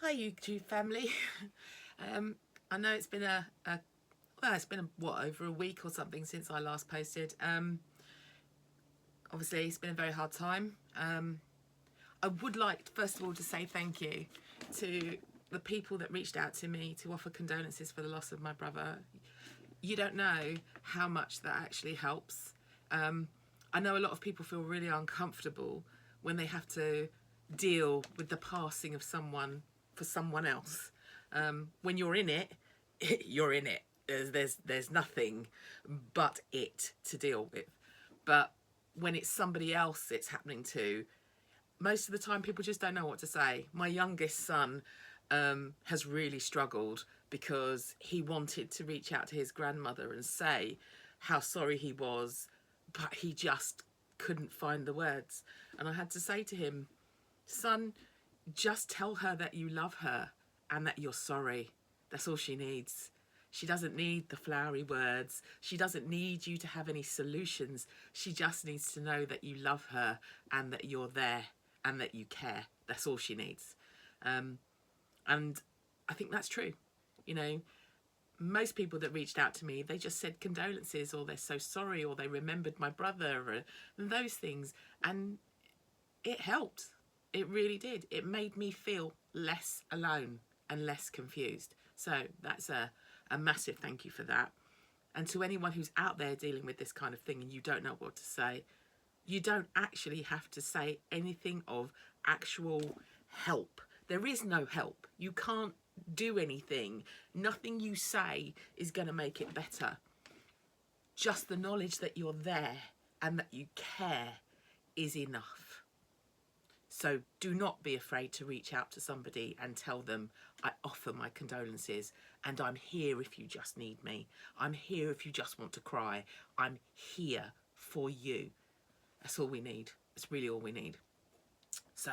Hi YouTube family. I know it's been well, it's been over a week or something since I last posted. Obviously it's been a very hard time. I would like first of all to say thank you to the people that reached out to me to offer condolences for the loss of my brother. You don't know how much that actually helps. I know a lot of people feel really uncomfortable when they have to deal with the passing of someone for someone else. When you're in it, you're in it. There's nothing but it to deal with. But when it's somebody else it's happening to, most of the time people just don't know what to say. My youngest son has really struggled because he wanted to reach out to his grandmother and say how sorry he was, but he just couldn't find the words. And I had to say to him, son, just tell her that you love her and that you're sorry. That's all she needs. She doesn't need the flowery words. She doesn't need you to have any solutions. She just needs to know that you love her and that you're there and that you care. That's all she needs. And I think that's true. You know, most people that reached out to me, they just said condolences, or they're so sorry, or they remembered my brother, and those things. And it helped. It really did. It made me feel less alone and less confused. So that's a massive thank you for that. And to anyone who's out there dealing with this kind of thing and you don't know what to say, you don't actually have to say anything of actual help. There is no help. You can't do anything. Nothing you say is going to make it better. Just the knowledge that you're there and that you care is enough. So do not be afraid to reach out to somebody and tell them, I offer my condolences and I'm here if you just need me. I'm here if you just want to cry. I'm here for you. That's all we need. It's really all we need. So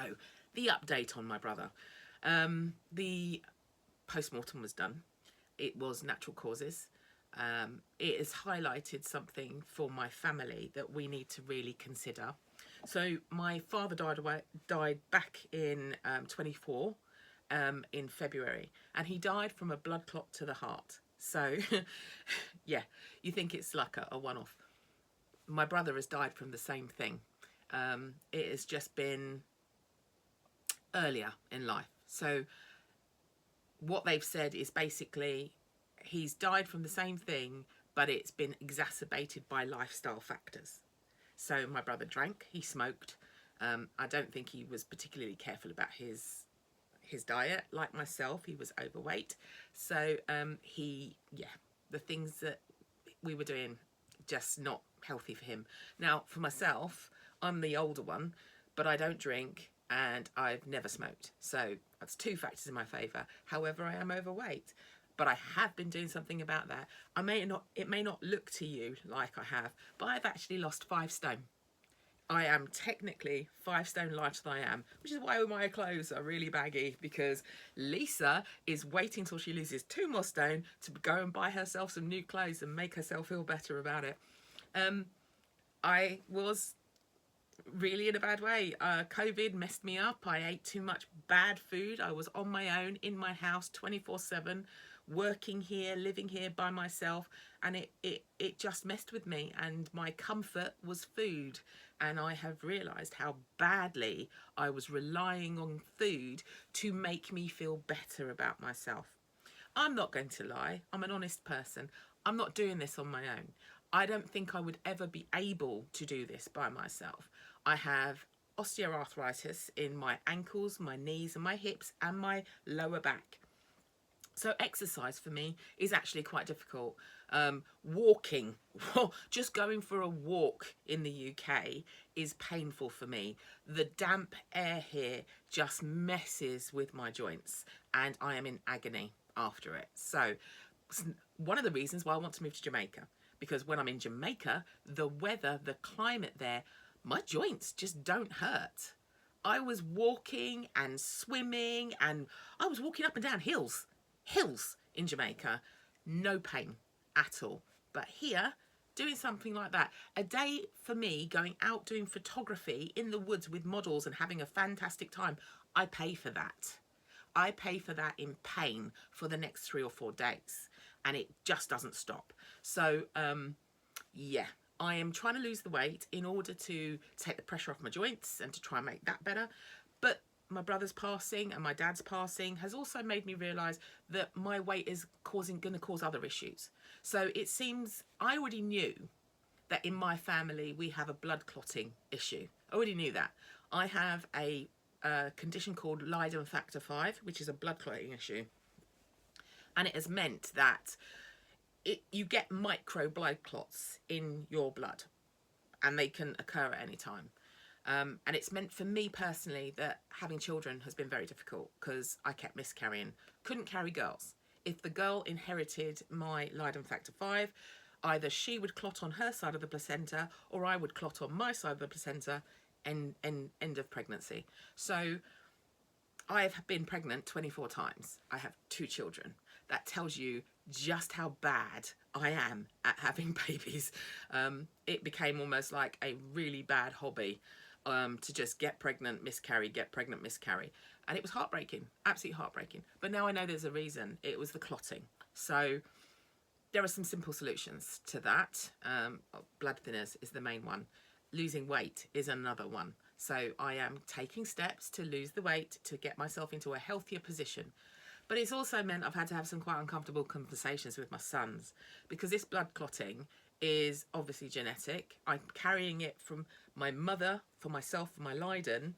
the update on my brother. The post-mortem was done. It was natural causes. It has highlighted something for my family that we need to really consider. So my father died back in 24 in February, and he died from a blood clot to the heart. So yeah, you think it's like a one-off. My brother has died from the same thing. It has just been earlier in life. So what they've said is basically he's died from the same thing, but it's been exacerbated by lifestyle factors. So my brother drank, he smoked. I don't think he was particularly careful about his diet. Like myself, he was overweight. So the things that we were doing, just not healthy for him. Now, for myself, I'm the older one, but I don't drink and I've never smoked. So that's two factors in my favour. However, I am overweight, but I have been doing something about that. It may not look to you like I have, but I've actually lost 5 stone. I am technically 5 stone lighter than I am, which is why my clothes are really baggy, because Lisa is waiting till she loses 2 more stone to go and buy herself some new clothes and make herself feel better about it. I was really in a bad way. COVID messed me up. I ate too much bad food. I was on my own in my house 24/7, working here, living here by myself, and it just messed with me, and my comfort was food. And I have realized how badly I was relying on food to make me feel better about myself. I'm not going to lie, I'm an honest person. I'm not doing this on my own. I don't think I would ever be able to do this by myself. I have osteoarthritis in my ankles, my knees and my hips and my lower back. So exercise for me is actually quite difficult. Walking, just going for a walk in the UK is painful for me. The damp air here just messes with my joints and I am in agony after it. So one of the reasons why I want to move to Jamaica, because when I'm in Jamaica, the weather, the climate there, my joints just don't hurt. I was walking and swimming and I was walking up and down hills in Jamaica, no pain at all. But here, doing something like that, a day for me going out doing photography in the woods with models and having a fantastic time, I pay for that. I pay for that in pain for the next 3 or 4 days, and it just doesn't stop. So yeah, I am trying to lose the weight in order to take the pressure off my joints and to try and make that better. But my brother's passing and my dad's passing has also made me realise that my weight is going to cause other issues. So it seems I already knew that in my family we have a blood clotting issue. I already knew that. I have a condition called Leiden factor 5, which is a blood clotting issue. And it has meant that you get micro blood clots in your blood, and they can occur at any time. And it's meant for me personally that having children has been very difficult because I kept miscarrying. Couldn't carry girls. If the girl inherited my Leiden factor 5, either she would clot on her side of the placenta or I would clot on my side of the placenta, end of pregnancy. So I have been pregnant 24 times. I have 2 children. That tells you just how bad I am at having babies. It became almost like a really bad hobby to just get pregnant, miscarry, get pregnant, miscarry. And it was heartbreaking, absolutely heartbreaking. But now I know there's a reason. It was the clotting. So there are some simple solutions to that. Blood thinners is the main one. Losing weight is another one. So I am taking steps to lose the weight, to get myself into a healthier position. But it's also meant I've had to have some quite uncomfortable conversations with my sons, because this blood clotting is obviously genetic. I'm carrying it from my mother, for myself, for my Leiden.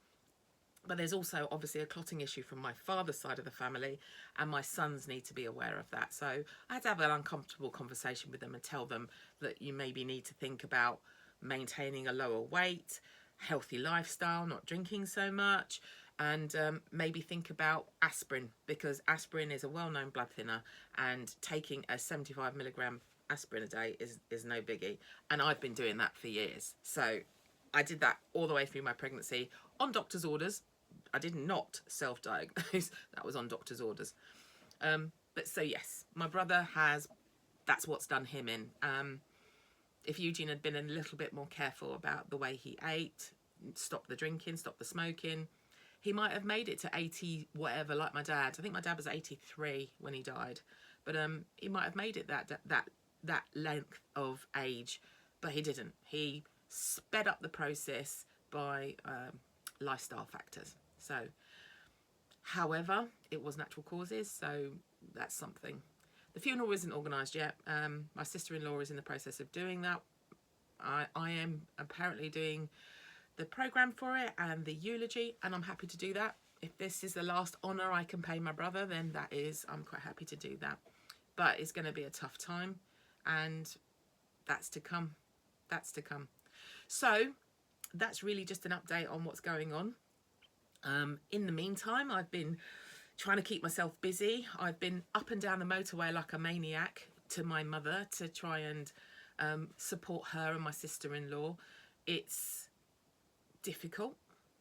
But there's also obviously a clotting issue from my father's side of the family, and my sons need to be aware of that. So I had to have an uncomfortable conversation with them and tell them that you maybe need to think about maintaining a lower weight, healthy lifestyle, not drinking so much, and maybe think about aspirin, because aspirin is a well-known blood thinner, and taking a 75 milligram aspirin a day is no biggie. And I've been doing that for years. So I did that all the way through my pregnancy on doctor's orders. I did not self-diagnose. That was on doctor's orders. But so yes, my brother that's what's done him in. If Eugene had been a little bit more careful about the way he ate, stop the drinking, stop the smoking, he might have made it to 80 whatever, like my dad. I think my dad was 83 when he died, but he might have made it that length of age, but he didn't. He sped up the process by lifestyle factors. So, however, it was natural causes, so that's something. The funeral isn't organised yet. My sister-in-law is in the process of doing that. I am apparently doing the programme for it and the eulogy, and I'm happy to do that. If this is the last honour I can pay my brother, then I'm quite happy to do that. But it's going to be a tough time, and that's to come. That's to come. So that's really just an update on what's going on. In the meantime, I've been trying to keep myself busy. I've been up and down the motorway like a maniac to my mother to try and support her and my sister-in-law. It's difficult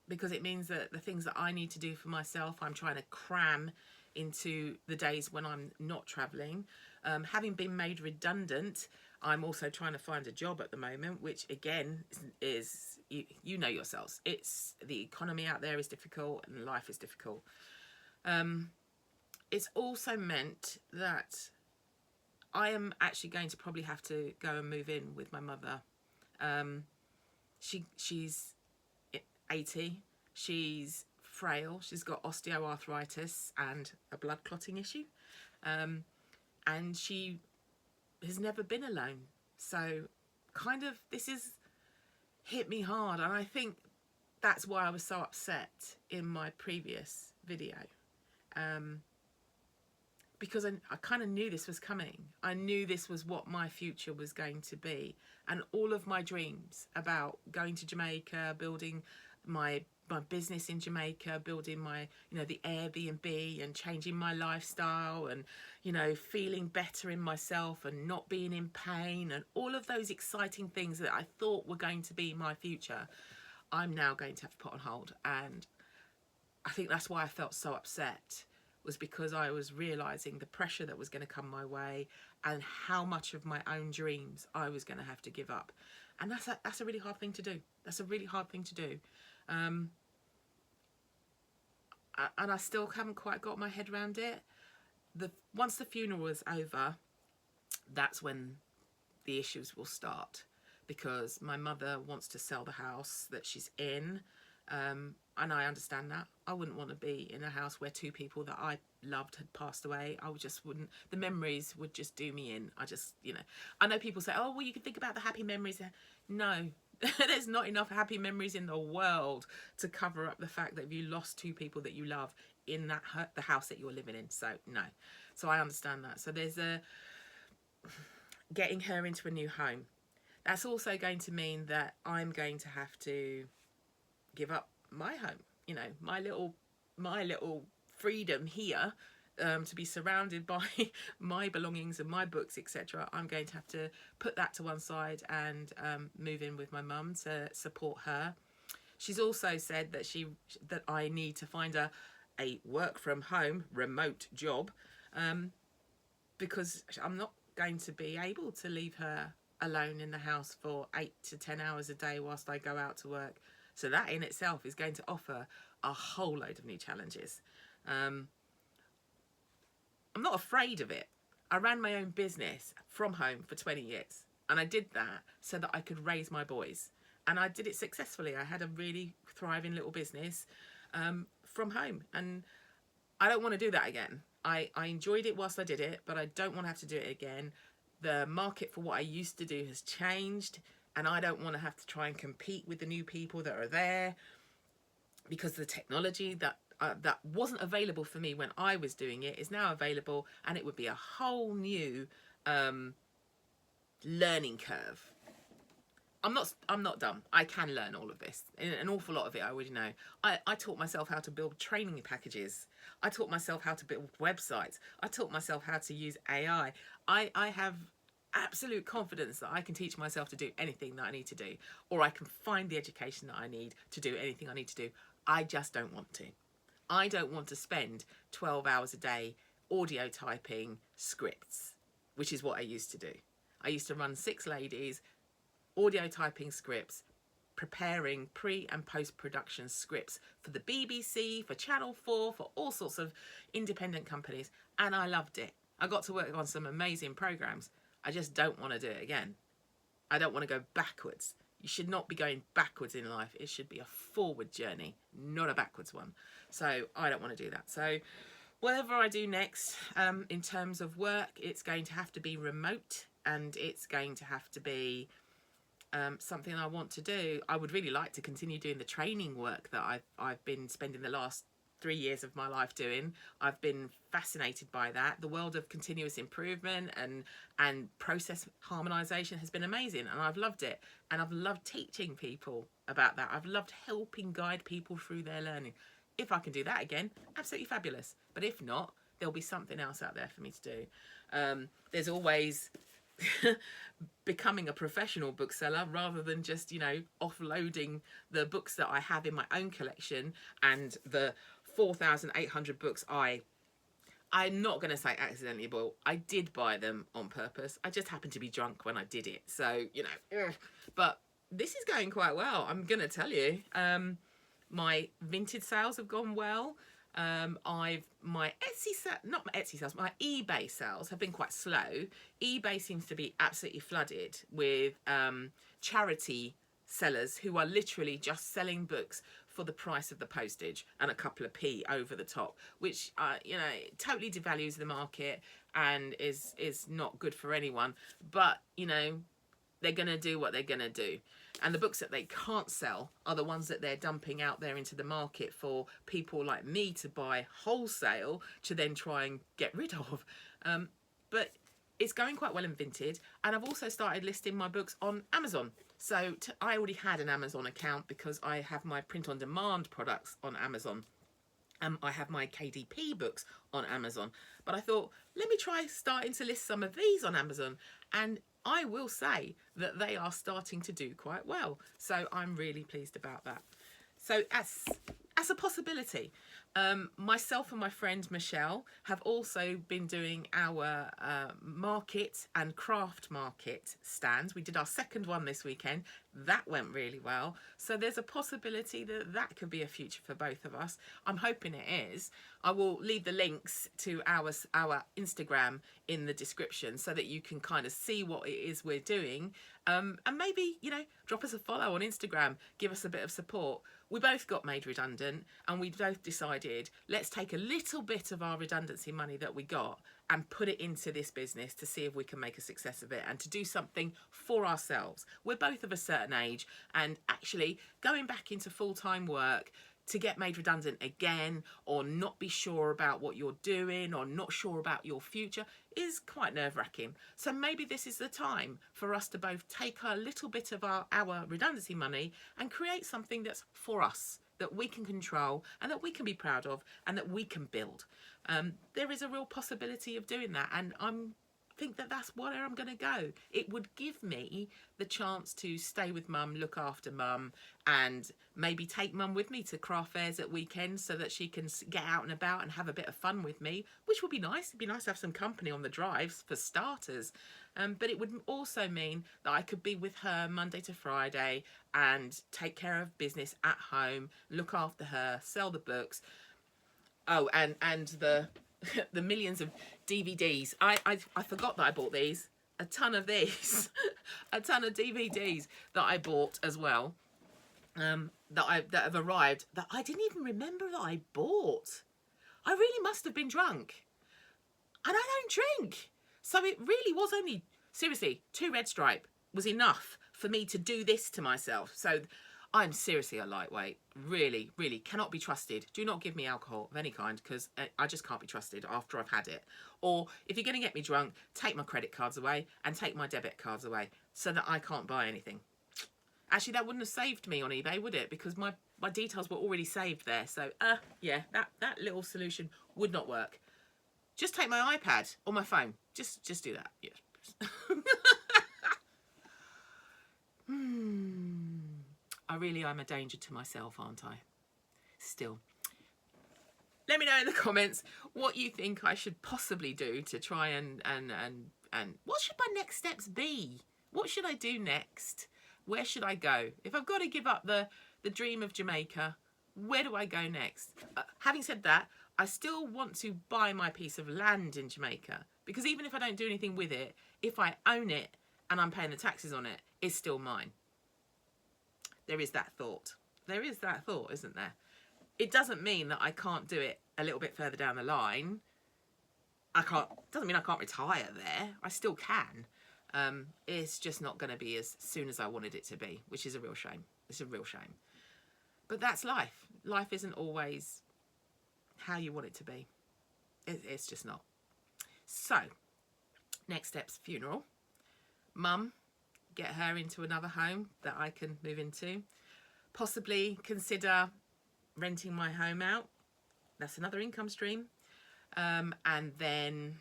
because it means that the things that I need to do for myself, I'm trying to cram into the days when I'm not travelling. Having been made redundant, I'm also trying to find a job at the moment, which again is you know yourselves. It's the economy out there is difficult and life is difficult. It's also meant that I am actually going to probably have to go and move in with my mother. She's 80. She's frail. She's got osteoarthritis and a blood clotting issue. And she has never been alone. So kind of this has hit me hard. And I think that's why I was so upset in my previous video. Because I kind of knew this was coming. I knew this was what my future was going to be. And all of my dreams about going to Jamaica, building my business in Jamaica, building my, the Airbnb and changing my lifestyle and, feeling better in myself and not being in pain and all of those exciting things that I thought were going to be my future, I'm now going to have to put on hold. And I think that's why I felt so upset, was because I was realising the pressure that was going to come my way and how much of my own dreams I was going to have to give up. And that's a really hard thing to do. That's a really hard thing to do. and I still haven't quite got my head around it. Once the funeral is over, that's when the issues will start, because my mother wants to sell the house that she's in, and I understand that. I wouldn't want to be in a house where two people that I loved had passed away. I just wouldn't. The memories would just do me in. I know people say, oh, well, you can think about the happy memories. No, there's not enough happy memories in the world to cover up the fact that if you lost two people that you love in the house that you're living in. So no. So I understand that. So there's getting her into a new home. That's also going to mean that I'm going to have to give up my home, my little freedom here, to be surrounded by my belongings and my books, etc. I'm going to have to put that to one side and move in with my mum to support her. She's also said that I need to find a work from home remote job, because I'm not going to be able to leave her alone in the house for 8 to 10 hours a day whilst I go out to work. So that in itself is going to offer a whole load of new challenges. I'm not afraid of it. I ran my own business from home for 20 years, and I did that so that I could raise my boys, and I did it successfully. I had a really thriving little business from home, and I don't want to do that again. I enjoyed it whilst I did it, but I don't want to have to do it again. The market for what I used to do has changed, and I don't want to have to try and compete with the new people that are there, because the technology that wasn't available for me when I was doing it is now available, and it would be a whole new learning curve. I'm not dumb. I can learn all of this. An awful lot of it I already know. I taught myself how to build training packages. I taught myself how to build websites. I taught myself how to use AI. I have absolute confidence that I can teach myself to do anything that I need to do, or I can find the education that I need to do anything I need to do. I just don't want to. I don't want to spend 12 hours a day audio typing scripts, which is what I used to do. I used to run 6 ladies, audio typing scripts, preparing pre and post-production scripts for the BBC, for Channel 4, for all sorts of independent companies, and I loved it. I got to work on some amazing programs. I just don't want to do it again. I don't want to go backwards. You should not be going backwards in life. It should be a forward journey, not a backwards one. So I don't want to do that. So whatever I do next, in terms of work, it's going to have to be remote, and it's going to have to be something I want to do. I would really like to continue doing the training work that I've been spending the last 3 years of my life doing. I've been fascinated by that. The world of continuous improvement and process harmonization has been amazing, and I've loved it. And I've loved teaching people about that. I've loved helping guide people through their learning. If I can do that again, absolutely fabulous. But if not, there'll be something else out there for me to do. There's always becoming a professional bookseller, rather than just, offloading the books that I have in my own collection and the 4,800 books I'm not going to say accidentally bought. I did buy them on purpose. I just happened to be drunk when I did it. So, but this is going quite well. I'm going to tell you, my Vinted sales have gone well. My eBay sales have been quite slow. eBay seems to be absolutely flooded with charity sellers who are literally just selling books for the price of the postage and a couple of p over the top, which totally devalues the market and is not good for anyone. But they're going to do what they're going to do. And the books that they can't sell are the ones that they're dumping out there into the market for people like me to buy wholesale to then try and get rid of. But it's going quite well in Vinted. And I've also started listing my books on Amazon. So I already had an Amazon account because I have my print-on-demand products on Amazon. I have my KDP books on Amazon. But I thought, let me try starting to list some of these on Amazon. And I will say that they are starting to do quite well. So I'm really pleased about that. So as a possibility. Myself and my friend Michelle have also been doing our market and craft market stands. We did our second one this weekend. That went really well. So there's a possibility that that could be a future for both of us. I'm hoping it is. I will leave the links to our Instagram in the description so that you can kind of see what it is we're doing. And maybe, you know, drop us a follow on Instagram, give us a bit of support. We both got made redundant and we both decided, let's take a little bit of our redundancy money that we got and put it into this business to see if we can make a success of it and to do something for ourselves. We're both of a certain age, and actually going back into full-time work to get made redundant again, or not be sure about what you're doing, or not sure about your future, is quite nerve-wracking. So maybe this is the time for us to both take a little bit of our redundancy money and create something that's for us, that we can control and that we can be proud of and that we can build. There is a real possibility of doing that, and think that that's where I'm going to go. It would give me the chance to stay with mum, look after mum, and maybe take mum with me to craft fairs at weekends so that she can get out and about and have a bit of fun with me, which would be nice. It'd be nice to have some company on the drives for starters. But it would also mean that I could be with her Monday to Friday and take care of business at home, look after her, sell the books. Oh, and the the millions of DVDs. I forgot that I bought these. A ton of these. A ton of DVDs that I bought as well. That have arrived that I didn't even remember that I bought. I really must have been drunk. And I don't drink. So it really was only, seriously, 2 Red Stripe was enough for me to do this to myself. So I'm seriously a lightweight. Really, really cannot be trusted. Do not give me alcohol of any kind, because I just can't be trusted after I've had it. Or if you're going to get me drunk, take my credit cards away and take my debit cards away so that I can't buy anything. Actually, that wouldn't have saved me on eBay, would it? Because my details were already saved there. So, yeah, that little solution would not work. Just take my iPad or my phone. Just do that. Yeah. I really am a danger to myself, aren't I? Still. Let me know in the comments what you think I should possibly do to try and what should my next steps be? What should I do next? Where should I go? If I've got to give up the dream of Jamaica, where do I go next? Having said that, I still want to buy my piece of land in Jamaica, because even if I don't do anything with it, if I own it and I'm paying the taxes on it, it's still mine. There is that thought. There is that thought, isn't there? It doesn't mean that I can't do it a little bit further down the line. Doesn't mean I can't retire there. I still can. It's just not going to be as soon as I wanted it to be, which is a real shame. It's a real shame. But that's life. Life isn't always how you want it to be. It's just not. So, next step's funeral. Mum, get her into another home that I can move into. Possibly consider renting my home out. That's another income stream. And then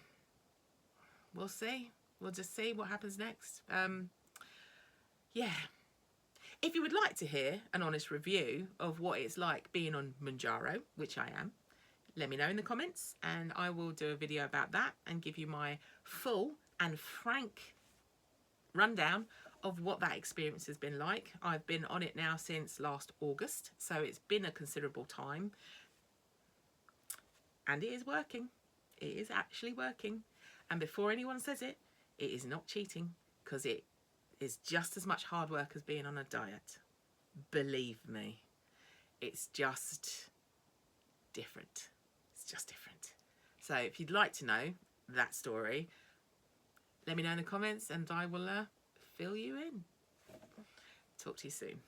we'll see. We'll just see what happens next. Yeah. If you would like to hear an honest review of what it's like being on Manjaro, which I am, let me know in the comments and I will do a video about that and give you my full and frank rundown of what that experience has been like. I've been on it now since last August, so it's been a considerable time. And it is working. It is actually working. And before anyone says it, it is not cheating, because it is just as much hard work as being on a diet. Believe me, it's just different. It's just different. So if you'd like to know that story, let me know in the comments and I will fill you in. Talk to you soon.